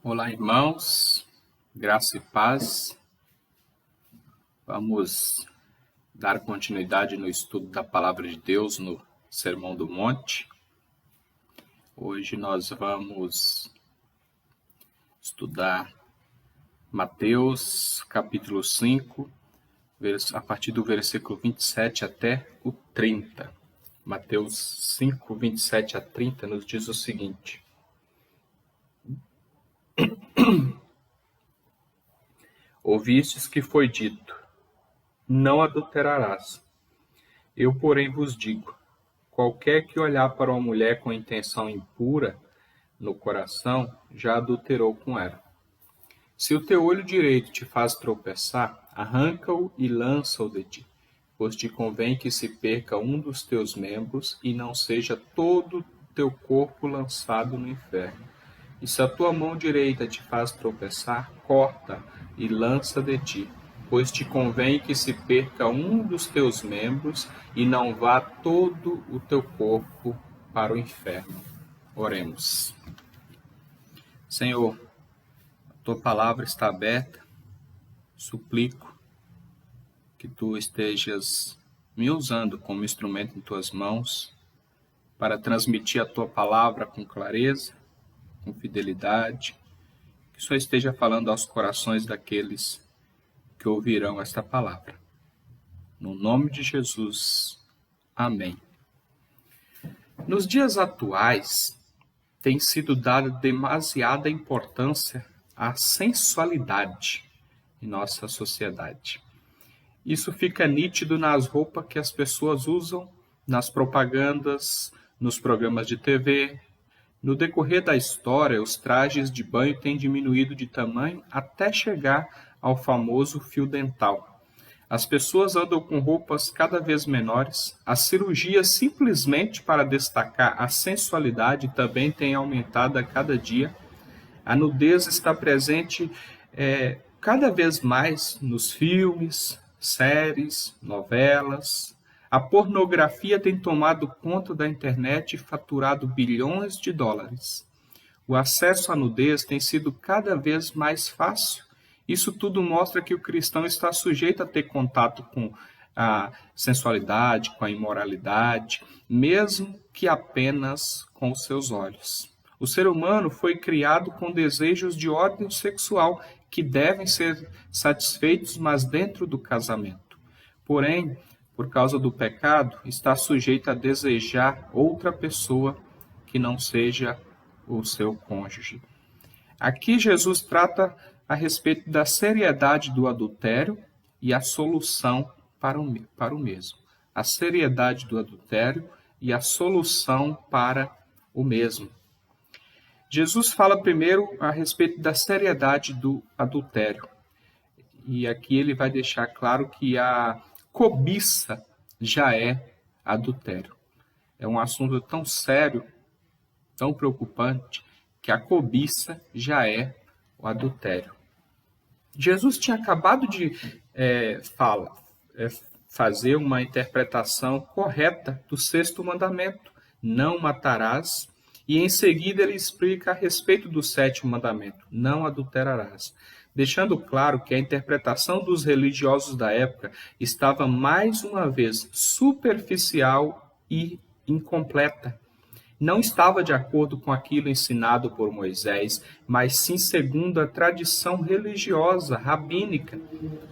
Olá, irmãos, graça e paz. Vamos dar continuidade no estudo da Palavra de Deus no Sermão do Monte. Hoje nós vamos estudar Mateus, capítulo 5, a partir do versículo 27 até o 30. Mateus 5, 27 a 30 nos diz o seguinte: Ouvistes que foi dito: não adulterarás. Eu, porém, vos digo: qualquer que olhar para uma mulher com intenção impura no coração, já adulterou com ela. Se o teu olho direito te faz tropeçar, arranca-o e lança-o de ti, pois te convém que se perca um dos teus membros e não seja todo o teu corpo lançado no inferno. E se a tua mão direita te faz tropeçar, corta e lança de ti, pois te convém que se perca um dos teus membros e não vá todo o teu corpo para o inferno. Oremos. Senhor, a tua palavra está aberta, suplico que tu estejas me usando como instrumento em tuas mãos para transmitir a tua palavra com clareza, com fidelidade, que só esteja falando aos corações daqueles que ouvirão esta palavra. No nome de Jesus, amém. Nos dias atuais, tem sido dada demasiada importância à sensualidade em nossa sociedade. Isso fica nítido nas roupas que as pessoas usam, nas propagandas, nos programas de TV. No decorrer da história, os trajes de banho têm diminuído de tamanho até chegar ao famoso fio dental. As pessoas andam com roupas cada vez menores. As cirurgias, simplesmente para destacar a sensualidade, também têm aumentado a cada dia. A nudez está presente cada vez mais nos filmes, séries, novelas. A pornografia tem tomado conta da internet e faturado bilhões de dólares. O acesso à nudez tem sido cada vez mais fácil. Isso tudo mostra que o cristão está sujeito a ter contato com a sensualidade, com a imoralidade, mesmo que apenas com os seus olhos. O ser humano foi criado com desejos de ordem sexual que devem ser satisfeitos, mas dentro do casamento. Porém, por causa do pecado, está sujeito a desejar outra pessoa que não seja o seu cônjuge. Aqui Jesus trata a respeito da seriedade do adultério e a solução para o mesmo. A seriedade do adultério e a solução para o mesmo. Jesus fala primeiro a respeito da seriedade do adultério. E aqui ele vai deixar claro que a cobiça já é adultério. É um assunto tão sério, tão preocupante, que a cobiça já é o adultério. Jesus tinha acabado de fazer uma interpretação correta do 6º mandamento, não matarás, e em seguida ele explica a respeito do 7º mandamento, não adulterarás, deixando claro que a interpretação dos religiosos da época estava mais uma vez superficial e incompleta. Não estava de acordo com aquilo ensinado por Moisés, mas sim segundo a tradição religiosa, rabínica.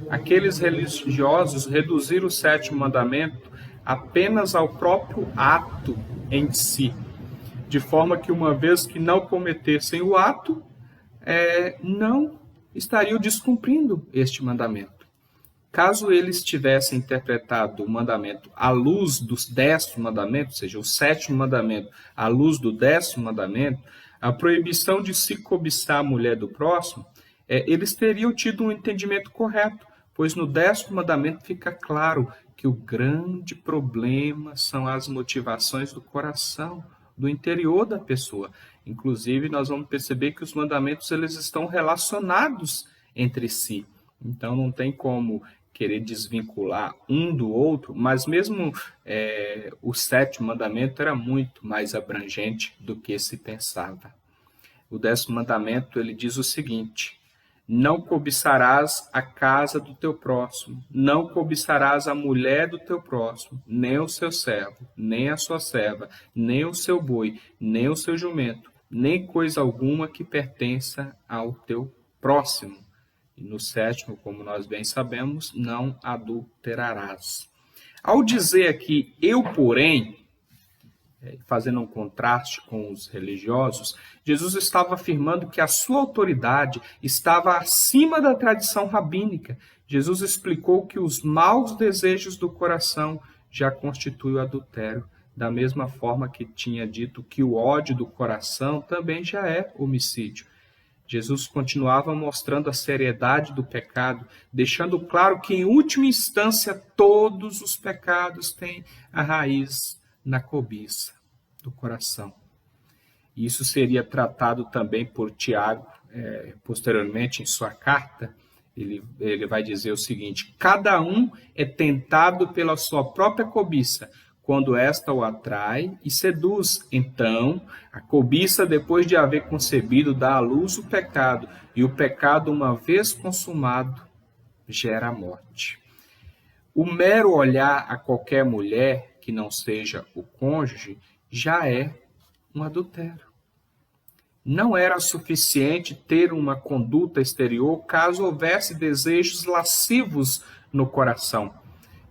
Aqueles religiosos reduziram o 7º mandamento apenas ao próprio ato em si, de forma que uma vez que não cometessem o ato, não estariam descumprindo este mandamento. Caso eles tivessem interpretado o mandamento à luz dos 10 mandamentos, ou seja, o 7º mandamento à luz do 10º mandamento, a proibição de se cobiçar a mulher do próximo, eles teriam tido um entendimento correto, pois no 10º mandamento fica claro que o grande problema são as motivações do coração, do interior da pessoa. Inclusive, nós vamos perceber que os mandamentos eles estão relacionados entre si. Então, não tem como querer desvincular um do outro, mas mesmo o 7º mandamento era muito mais abrangente do que se pensava. O 10º mandamento, ele diz o seguinte: não cobiçarás a casa do teu próximo, não cobiçarás a mulher do teu próximo, nem o seu servo, nem a sua serva, nem o seu boi, nem o seu jumento, nem coisa alguma que pertença ao teu próximo. E no 7º, como nós bem sabemos, não adulterarás. Ao dizer aqui, eu, porém, fazendo um contraste com os religiosos, Jesus estava afirmando que a sua autoridade estava acima da tradição rabínica. Jesus explicou que os maus desejos do coração já constituem o adultério, da mesma forma que tinha dito que o ódio do coração também já é homicídio. Jesus continuava mostrando a seriedade do pecado, deixando claro que, em última instância, todos os pecados têm a raiz na cobiça do coração. Isso seria tratado também por Tiago, posteriormente em sua carta. Ele vai dizer o seguinte: cada um é tentado pela sua própria cobiça, quando esta o atrai e seduz. Então, a cobiça, depois de haver concebido, dá à luz o pecado, e o pecado, uma vez consumado, gera a morte. O mero olhar a qualquer mulher que não seja o cônjuge já é um adultério. Não era suficiente ter uma conduta exterior caso houvesse desejos lascivos no coração.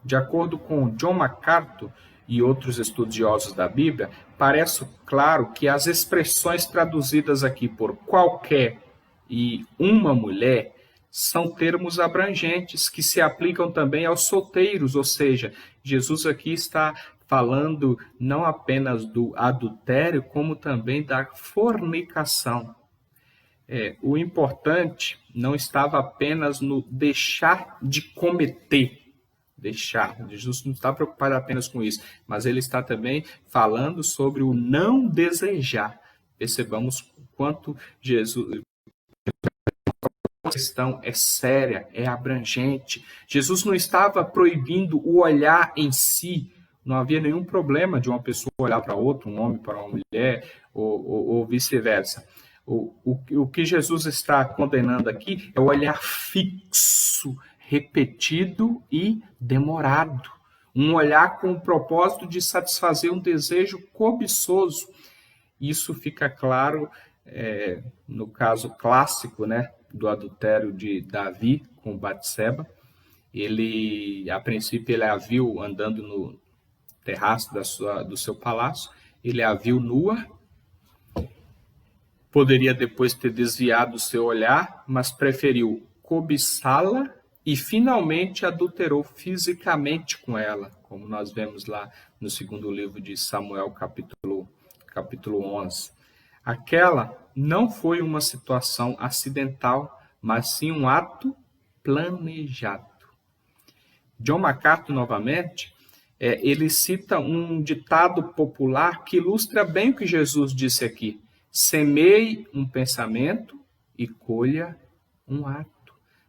De acordo com John MacArthur e outros estudiosos da Bíblia, parece claro que as expressões traduzidas aqui por qualquer e uma mulher são termos abrangentes que se aplicam também aos solteiros, ou seja, Jesus aqui está falando não apenas do adultério, como também da fornicação. O importante não estava apenas no deixar de cometer. Jesus não está preocupado apenas com isso, mas ele está também falando sobre o não desejar. Percebamos quanto a questão é séria, é abrangente. Jesus não estava proibindo o olhar em si. Não havia nenhum problema de uma pessoa olhar para outra, um homem para uma mulher, ou vice-versa. O que Jesus está condenando aqui é o olhar fixo, repetido e demorado. Um olhar com o propósito de satisfazer um desejo cobiçoso. Isso fica claro no caso clássico, do adultério de Davi com Batseba. A princípio, ele a viu andando no terraço do seu palácio, ele a viu nua, poderia depois ter desviado o seu olhar, mas preferiu cobiçá-la e finalmente adulterou fisicamente com ela, como nós vemos lá no 2º livro de Samuel, capítulo 11. Aquela não foi uma situação acidental, mas sim um ato planejado. John MacArthur, novamente, ele cita um ditado popular que ilustra bem o que Jesus disse aqui: semeie um pensamento e colha um ato.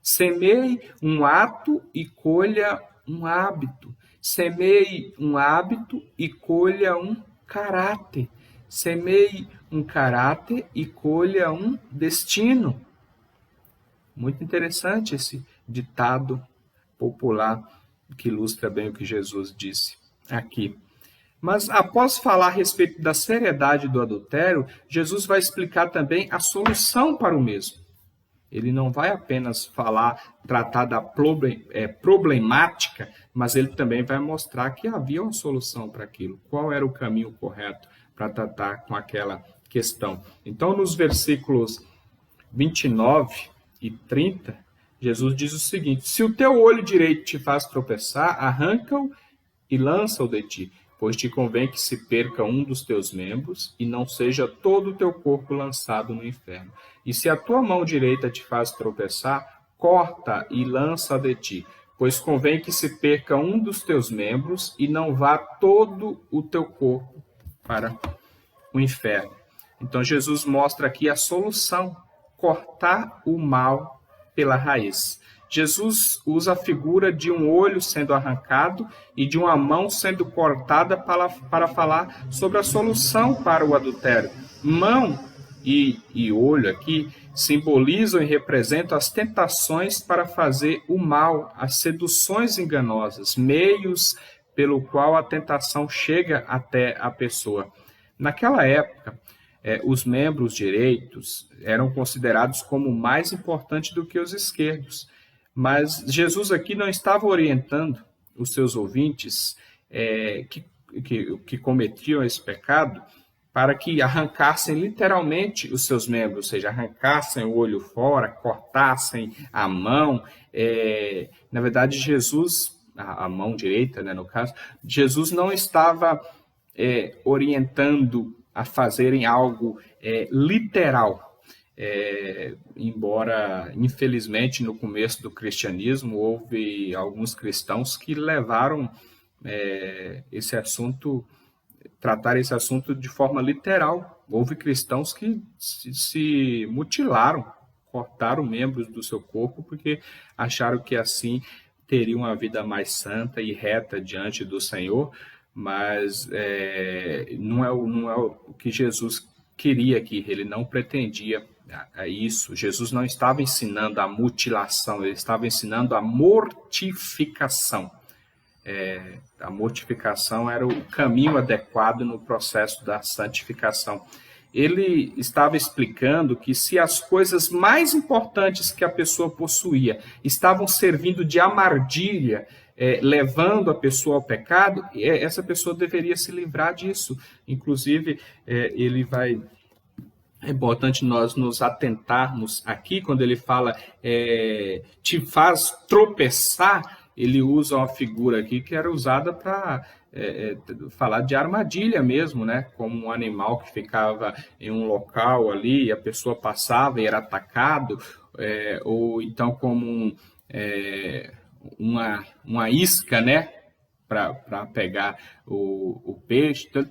Semeie um ato e colha um hábito. Semeie um hábito e colha um caráter. Semeie um caráter e colha um destino. Muito interessante esse ditado popular que ilustra bem o que Jesus disse aqui. Mas após falar a respeito da seriedade do adultério, Jesus vai explicar também a solução para o mesmo. Ele não vai apenas tratar da problemática, mas ele também vai mostrar que havia uma solução para aquilo. Qual era o caminho correto para tratar com aquela questão? Então, nos versículos 29 e 30, Jesus diz o seguinte: se o teu olho direito te faz tropeçar, arranca-o e lança-o de ti, pois te convém que se perca um dos teus membros e não seja todo o teu corpo lançado no inferno. E se a tua mão direita te faz tropeçar, corta e lança de ti, pois convém que se perca um dos teus membros e não vá todo o teu corpo para o inferno. Então Jesus mostra aqui a solução: cortar o mal pela raiz. Jesus usa a figura de um olho sendo arrancado e de uma mão sendo cortada para falar sobre a solução para o adultério. Mão e olho aqui simbolizam e representam as tentações para fazer o mal, as seduções enganosas, meios pelo qual a tentação chega até a pessoa. Naquela época, os membros direitos eram considerados como mais importantes do que os esquerdos. Mas Jesus aqui não estava orientando os seus ouvintes que cometiam esse pecado para que arrancassem literalmente os seus membros, ou seja, arrancassem o olho fora, cortassem a mão. Na verdade, Jesus, a mão direita, né, no caso, Jesus não estava orientando a fazerem algo literal. Embora, infelizmente, no começo do cristianismo, houve alguns cristãos que levaram tratar esse assunto de forma literal. Houve cristãos que se mutilaram, cortaram membros do seu corpo porque acharam que assim teriam uma vida mais santa e reta diante do Senhor, mas não é o que Jesus queria aqui, ele não pretendia isso. Jesus não estava ensinando a mutilação, ele estava ensinando a mortificação. A mortificação era o caminho adequado no processo da santificação. Ele estava explicando que se as coisas mais importantes que a pessoa possuía estavam servindo de armadilha, levando a pessoa ao pecado, essa pessoa deveria se livrar disso. Inclusive, é importante nós nos atentarmos aqui, quando ele fala te faz tropeçar, ele usa uma figura aqui que era usada para falar de armadilha mesmo, né? Como um animal que ficava em um local ali, e a pessoa passava e era atacado, ou então como uma isca, né? Para pegar o peixe. Então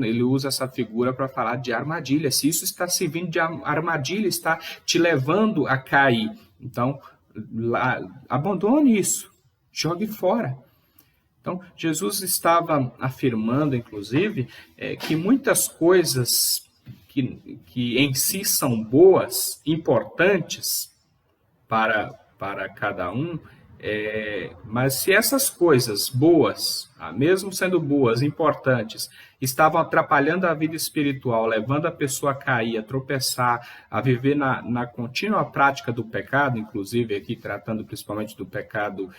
ele usa essa figura para falar de armadilha. Se isso está servindo de armadilha, está te levando a cair. Então, abandone isso, jogue fora. Então, Jesus estava afirmando, inclusive, que muitas coisas que em si são boas, importantes para cada um, mas se essas coisas boas, mesmo sendo boas, importantes, estavam atrapalhando a vida espiritual, levando a pessoa a cair, a tropeçar, a viver na contínua prática do pecado, inclusive aqui tratando principalmente do pecado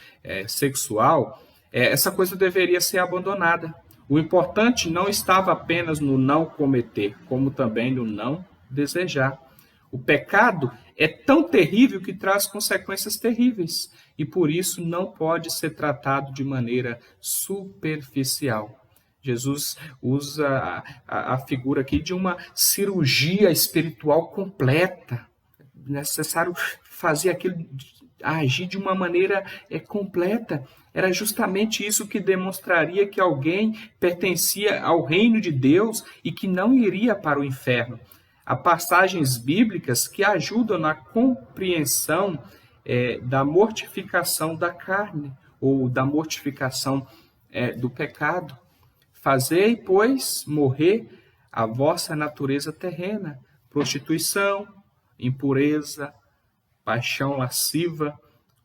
sexual, essa coisa deveria ser abandonada. O importante não estava apenas no não cometer, como também no não desejar. O pecado é tão terrível que traz consequências terríveis e por isso não pode ser tratado de maneira superficial. Jesus usa a figura aqui de uma cirurgia espiritual completa. É necessário fazer aquilo, agir de uma maneira completa. Era justamente isso que demonstraria que alguém pertencia ao reino de Deus e que não iria para o inferno. Há passagens bíblicas que ajudam na compreensão da mortificação da carne ou da mortificação do pecado. Fazei, pois, morrer a vossa natureza terrena, prostituição, impureza, paixão lasciva,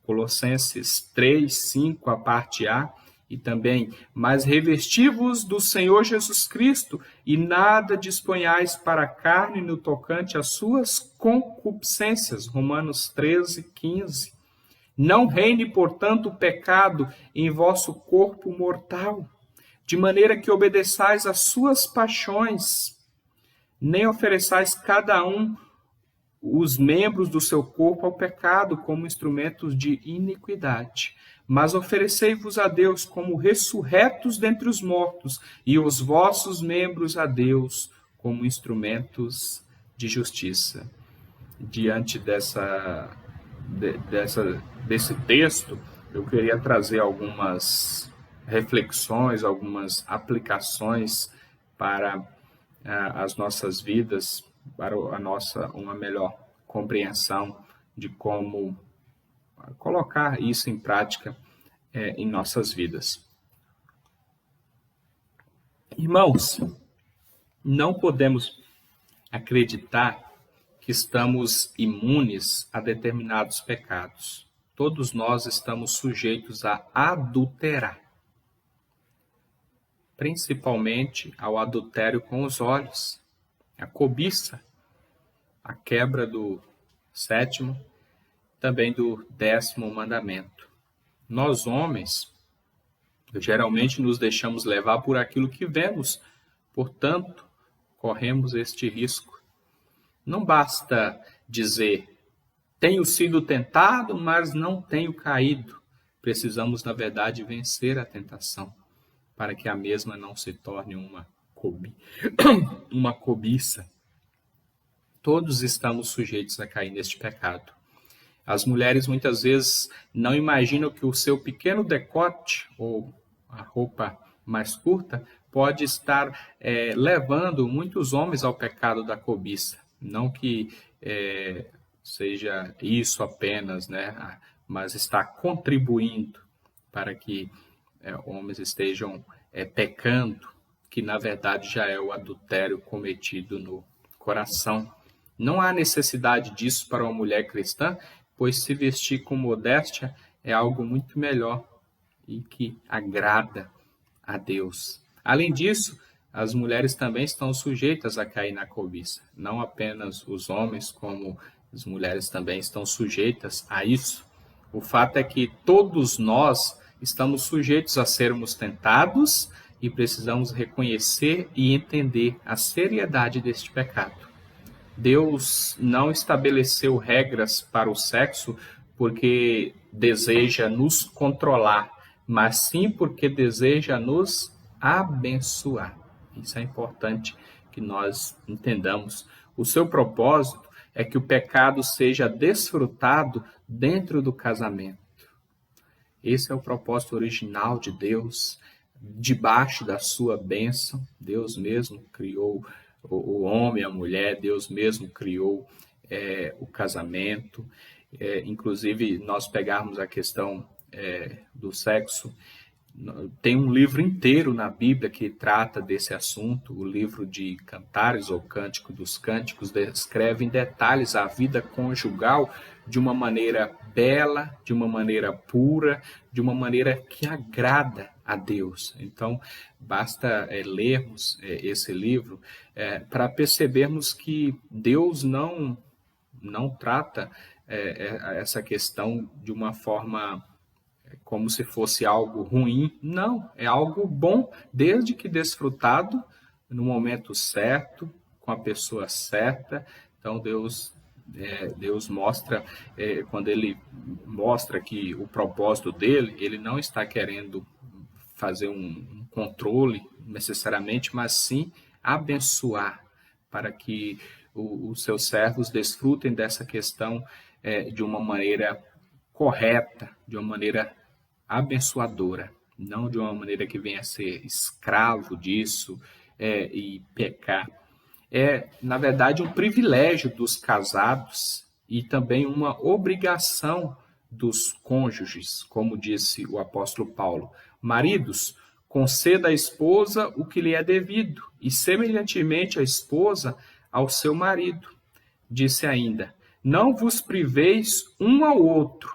Colossenses 3, 5, a parte A, e também, mas revesti-vos do Senhor Jesus Cristo, e nada disponhais para a carne no tocante às suas concupiscências. Romanos 13, 15. Não reine, portanto, o pecado em vosso corpo mortal, de maneira que obedeçais às suas paixões, nem ofereçais cada um os membros do seu corpo ao pecado como instrumentos de iniquidade. Mas oferecei-vos a Deus como ressurretos dentre os mortos, e os vossos membros a Deus como instrumentos de justiça. Diante desse texto, eu queria trazer algumas reflexões, algumas aplicações para as nossas vidas, para uma melhor compreensão de como colocar isso em prática em nossas vidas. Irmãos, não podemos acreditar que estamos imunes a determinados pecados. Todos nós estamos sujeitos a adulterar, principalmente ao adultério com os olhos, a cobiça, a quebra do 7º, também do 10º mandamento. Nós, homens, geralmente nos deixamos levar por aquilo que vemos, portanto, corremos este risco. Não basta dizer, tenho sido tentado, mas não tenho caído. Precisamos, na verdade, vencer a tentação, para que a mesma não se torne uma cobiça. Todos estamos sujeitos a cair neste pecado. As mulheres muitas vezes não imaginam que o seu pequeno decote, ou a roupa mais curta, pode estar levando muitos homens ao pecado da cobiça. Não que seja isso apenas, né? Mas está contribuindo para que homens estejam pecando, que na verdade já é o adultério cometido no coração. Não há necessidade disso para uma mulher cristã, pois se vestir com modéstia é algo muito melhor e que agrada a Deus. Além disso, as mulheres também estão sujeitas a cair na cobiça. Não apenas os homens, como as mulheres também estão sujeitas a isso. O fato é que todos nós estamos sujeitos a sermos tentados e precisamos reconhecer e entender a seriedade deste pecado. Deus não estabeleceu regras para o sexo porque deseja nos controlar, mas sim porque deseja nos abençoar. Isso é importante que nós entendamos. O seu propósito é que o pecado seja desfrutado dentro do casamento. Esse é o propósito original de Deus, debaixo da sua bênção. Deus mesmo criou o homem e a mulher, Deus mesmo criou o casamento. Inclusive, nós pegarmos a questão do sexo, tem um livro inteiro na Bíblia que trata desse assunto. O livro de Cantares, ou Cântico dos Cânticos, descreve em detalhes a vida conjugal de uma maneira bela, de uma maneira pura, de uma maneira que agrada a Deus. Então, basta lermos esse livro para percebermos que Deus não trata essa questão de uma forma como se fosse algo ruim. Não, é algo bom, desde que desfrutado no momento certo, com a pessoa certa. Então, Deus mostra, quando Ele mostra que o propósito dele, Ele não está querendo fazer um controle necessariamente, mas sim abençoar, para que os seus servos desfrutem dessa questão de uma maneira correta, de uma maneira abençoadora, não de uma maneira que venha a ser escravo disso e pecar. É, na verdade, um privilégio dos casados e também uma obrigação dos cônjuges, como disse o apóstolo Paulo. Maridos, conceda à esposa o que lhe é devido, e semelhantemente a esposa ao seu marido. Disse ainda, não vos priveis um ao outro,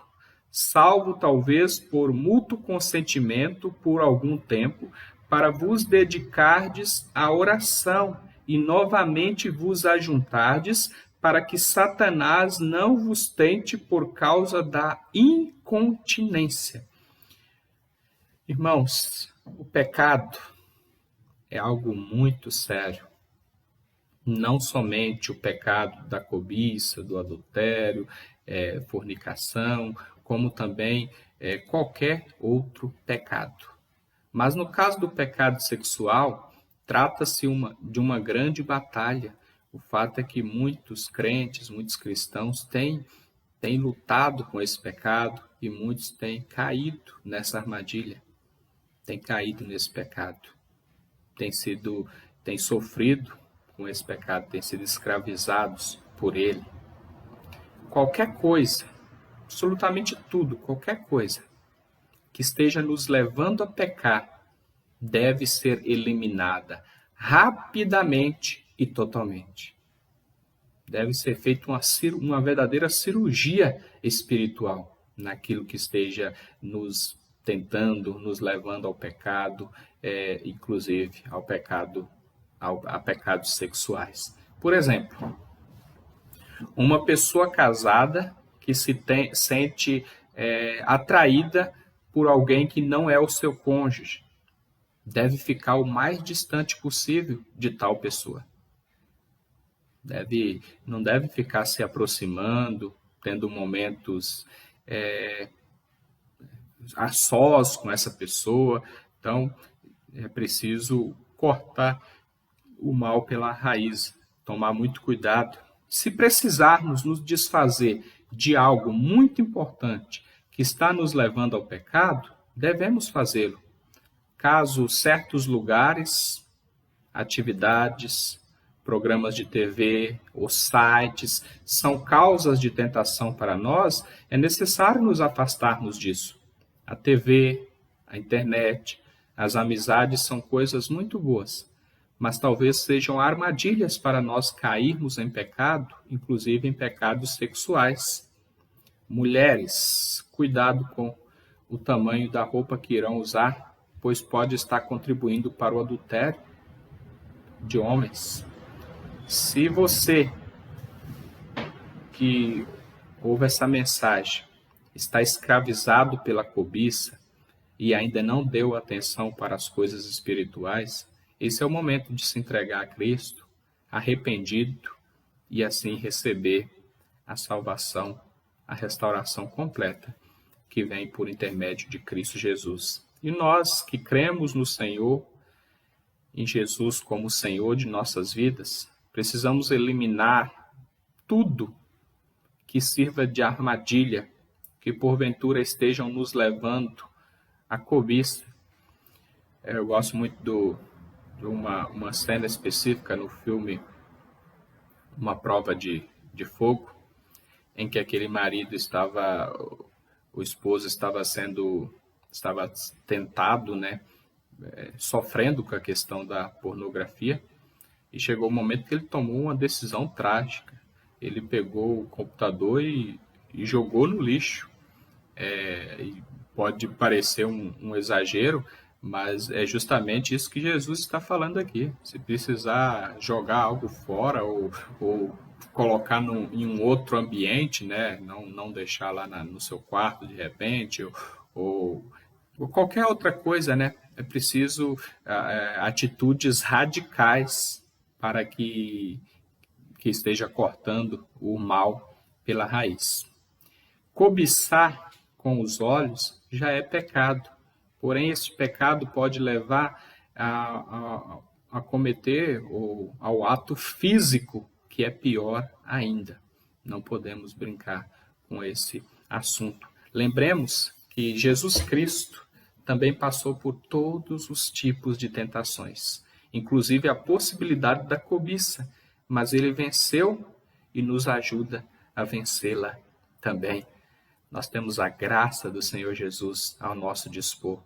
salvo talvez por mútuo consentimento por algum tempo, para vos dedicardes à oração e novamente vos ajuntardes, para que Satanás não vos tente por causa da incontinência. Irmãos, o pecado é algo muito sério. Não somente o pecado da cobiça, do adultério, fornicação, como também qualquer outro pecado. Mas no caso do pecado sexual, trata-se de uma grande batalha. O fato é que muitos crentes, muitos cristãos têm lutado com esse pecado e muitos têm caído nessa armadilha, têm caído nesse pecado, têm sofrido com esse pecado, têm sido escravizados por ele. Qualquer coisa, absolutamente tudo, qualquer coisa que esteja nos levando a pecar, deve ser eliminada rapidamente e totalmente. Deve ser feita uma verdadeira cirurgia espiritual naquilo que esteja nos tentando, nos levando ao pecado, inclusive ao pecado, a pecados sexuais. Por exemplo, uma pessoa casada que sente atraída por alguém que não é o seu cônjuge, deve ficar o mais distante possível de tal pessoa. Não deve ficar se aproximando, tendo momentos a sós com essa pessoa. Então, é preciso cortar o mal pela raiz, tomar muito cuidado. Se precisarmos nos desfazer de algo muito importante que está nos levando ao pecado, devemos fazê-lo. Caso certos lugares, atividades, programas de TV ou sites são causas de tentação para nós, é necessário nos afastarmos disso. A TV, a internet, as amizades são coisas muito boas, mas talvez sejam armadilhas para nós cairmos em pecado, inclusive em pecados sexuais. Mulheres, cuidado com o tamanho da roupa que irão usar, pois pode estar contribuindo para o adultério de homens. Se você que ouve essa mensagem está escravizado pela cobiça e ainda não deu atenção para as coisas espirituais, esse é o momento de se entregar a Cristo, arrependido, e assim receber a salvação, a restauração completa que vem por intermédio de Cristo Jesus. E nós que cremos no Senhor, em Jesus como Senhor de nossas vidas, precisamos eliminar tudo que sirva de armadilha, que porventura estejam nos levando à cobiça. Eu gosto muito de uma cena específica no filme Uma Prova de Fogo, em que aquele marido o esposo estava tentado, né, sofrendo com a questão da pornografia, e chegou o momento que ele tomou uma decisão trágica. Ele pegou o computador e jogou no lixo. E pode parecer um exagero, mas é justamente isso que Jesus está falando aqui. Se precisar jogar algo fora ou colocar em um outro ambiente, né? Não deixar lá no seu quarto de repente, ou qualquer outra coisa, né? É preciso atitudes radicais para que esteja cortando o mal pela raiz. Cobiçar com os olhos já é pecado, porém esse pecado pode levar a cometer ao ato físico, que é pior ainda. Não podemos brincar com esse assunto. Lembremos que Jesus Cristo também passou por todos os tipos de tentações, inclusive a possibilidade da cobiça, mas ele venceu e nos ajuda a vencê-la também. Nós temos a graça do Senhor Jesus ao nosso dispor.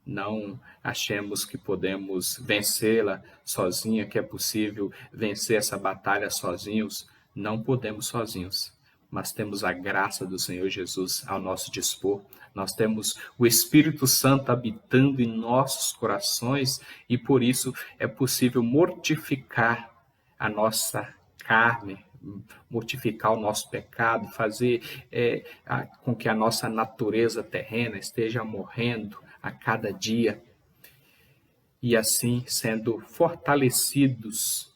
Não achemos que podemos vencê-la sozinha, que é possível vencer essa batalha sozinhos. Não podemos sozinhos, mas temos a graça do Senhor Jesus ao nosso dispor. Nós temos o Espírito Santo habitando em nossos corações e por isso é possível mortificar a nossa carne, mortificar o nosso pecado, fazer com que a nossa natureza terrena esteja morrendo a cada dia e assim sendo fortalecidos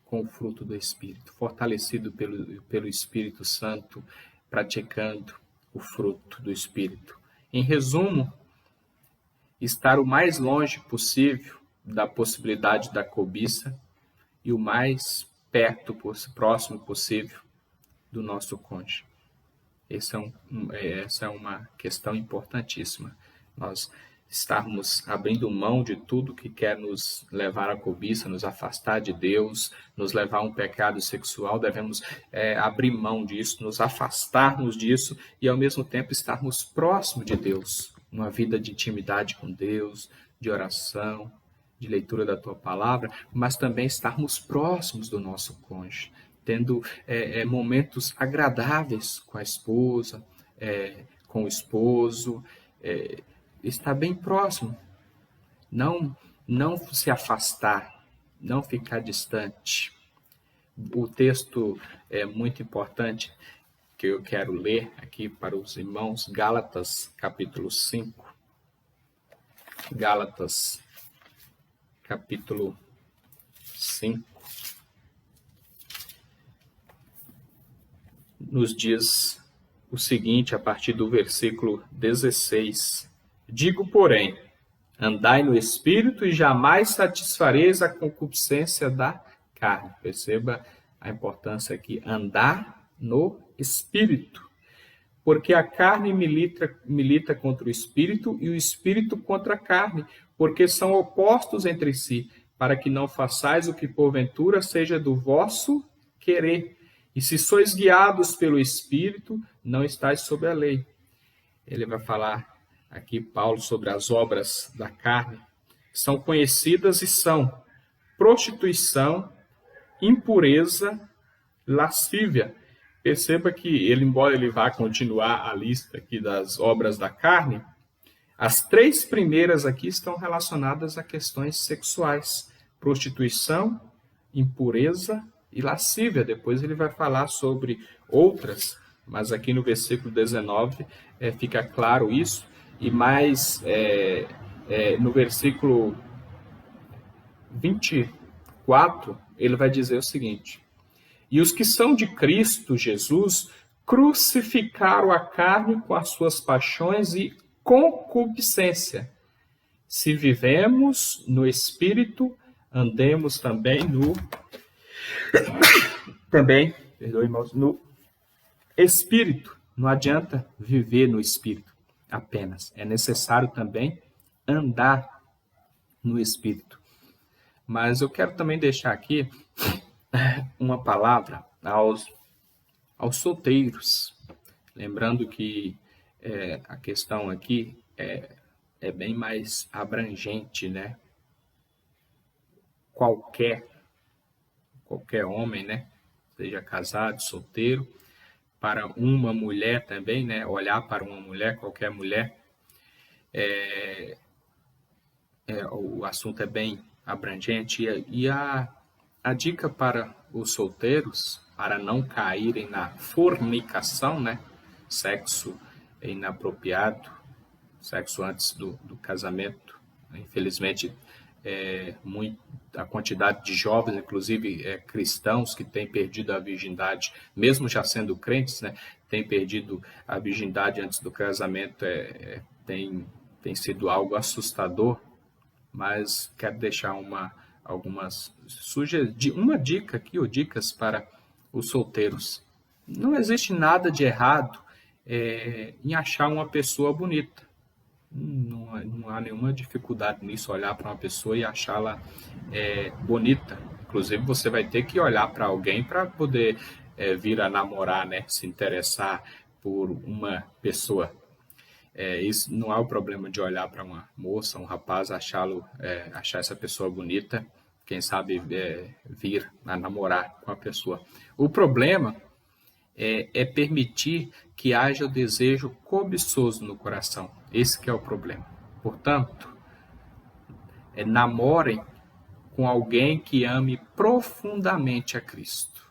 com o fruto do Espírito, fortalecido pelo Espírito Santo, praticando o fruto do Espírito. Em resumo, estar o mais longe possível da possibilidade da cobiça e o mais próximo possível do nosso cônjuge. Essa é uma questão importantíssima. Nós estarmos abrindo mão de tudo que quer nos levar à cobiça, nos afastar de Deus, nos levar a um pecado sexual, devemos abrir mão disso, nos afastarmos disso e ao mesmo tempo estarmos próximos de Deus, uma vida de intimidade com Deus, de oração, de leitura da Tua Palavra, mas também estarmos próximos do nosso cônjuge, tendo momentos agradáveis com a esposa, com o esposo, estar bem próximo, não se afastar, não ficar distante. O texto é muito importante que eu quero ler aqui para os irmãos, Gálatas, capítulo 5. Gálatas, capítulo 5, nos diz o seguinte, a partir do versículo 16. Digo, porém, andai no Espírito e jamais satisfareis a concupiscência da carne. Perceba a importância aqui, andar no Espírito. Porque a carne milita contra o Espírito e o Espírito contra a carne, porque são opostos entre si, para que não façais o que porventura seja do vosso querer. E se sois guiados pelo Espírito, não estáis sob a lei. Ele vai falar aqui, Paulo, sobre as obras da carne. São conhecidas e são prostituição, impureza, lascívia. Perceba que ele, embora ele vá continuar a lista aqui das obras da carne, as 3 primeiras aqui estão relacionadas a questões sexuais: prostituição, impureza e lascívia. Depois ele vai falar sobre outras, mas aqui no versículo 19 fica claro isso. E mais no versículo 24, ele vai dizer o seguinte: e os que são de Cristo Jesus crucificaram a carne com as suas paixões e concupiscência. Se vivemos no Espírito, andemos também no Espírito. Não adianta viver no Espírito apenas. É necessário também andar no Espírito. Mas eu quero também deixar aqui uma palavra aos solteiros. Lembrando que a questão aqui é bem mais abrangente, né? Qualquer homem, né? Seja casado, solteiro, para uma mulher também, né? Olhar para uma mulher, qualquer mulher, o assunto é bem abrangente. E a dica para os solteiros, para não caírem na fornicação, né? Sexo inapropriado, sexo antes do casamento. Infelizmente, a quantidade de jovens, inclusive cristãos, que têm perdido a virgindade, mesmo já sendo crentes, né? Têm perdido a virgindade antes do casamento, tem sido algo assustador. Mas quero deixar uma dica aqui, ou dicas para os solteiros. Não existe nada de errado em achar uma pessoa bonita. Não há nenhuma dificuldade nisso, olhar para uma pessoa e achá-la bonita. Inclusive, você vai ter que olhar para alguém para poder vir a namorar, né? Se interessar por uma pessoa. Isso não é o problema de olhar para uma moça, um rapaz, achar essa pessoa bonita, quem sabe vir a namorar com a pessoa. O problema é permitir que haja o desejo cobiçoso no coração. Esse que é o problema. Portanto, namorem com alguém que ame profundamente a Cristo.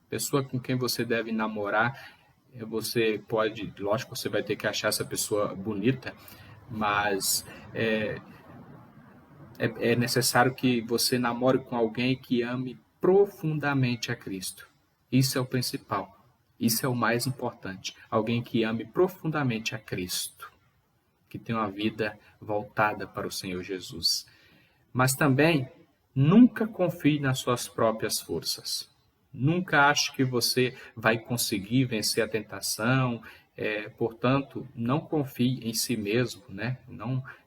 Pessoa com quem você deve namorar, você pode, lógico, você vai ter que achar essa pessoa bonita, mas é necessário que você namore com alguém que ame profundamente a Cristo. Isso é o principal. Isso é o mais importante. Alguém que ame profundamente a Cristo, que tenha uma vida voltada para o Senhor Jesus. Mas também, nunca confie nas suas próprias forças. Nunca ache que você vai conseguir vencer a tentação. Portanto, não confie em si mesmo, né?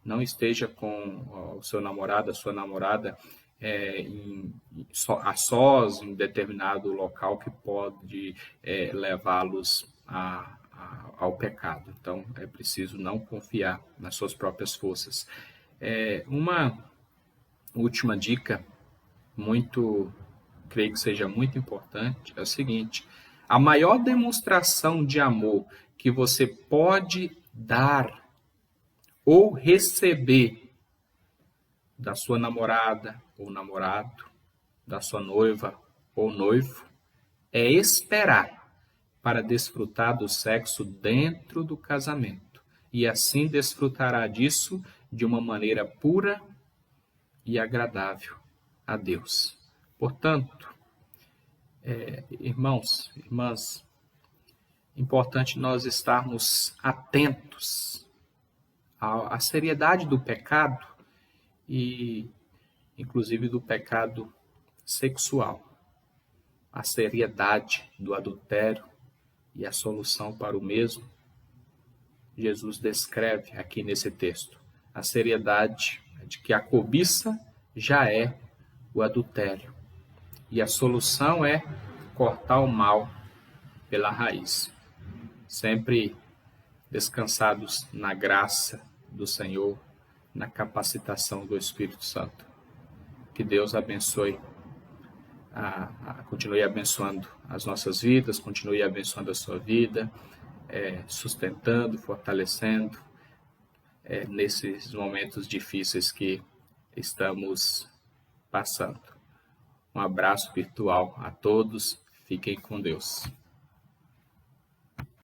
Não esteja com o seu namorado, a sua namorada a sós em determinado local que pode levá-los ao pecado. Então, é preciso não confiar nas suas próprias forças. Uma última dica creio que seja muito importante, é o seguinte: a maior demonstração de amor que você pode dar ou receber da sua namorada ou namorado, da sua noiva ou noivo, é esperar para desfrutar do sexo dentro do casamento. E assim desfrutará disso de uma maneira pura e agradável a Deus. Portanto, irmãos, irmãs, importante nós estarmos atentos à seriedade do pecado e, inclusive, do pecado sexual, a seriedade do adultério e a solução para o mesmo. Jesus descreve aqui nesse texto a seriedade de que a cobiça já é o adultério e a solução é cortar o mal pela raiz, sempre descansados na graça do Senhor, na capacitação do Espírito Santo. Que Deus abençoe, continue abençoando as nossas vidas, continue abençoando a sua vida, sustentando, fortalecendo nesses momentos difíceis que estamos passando. Um abraço virtual a todos, fiquem com Deus.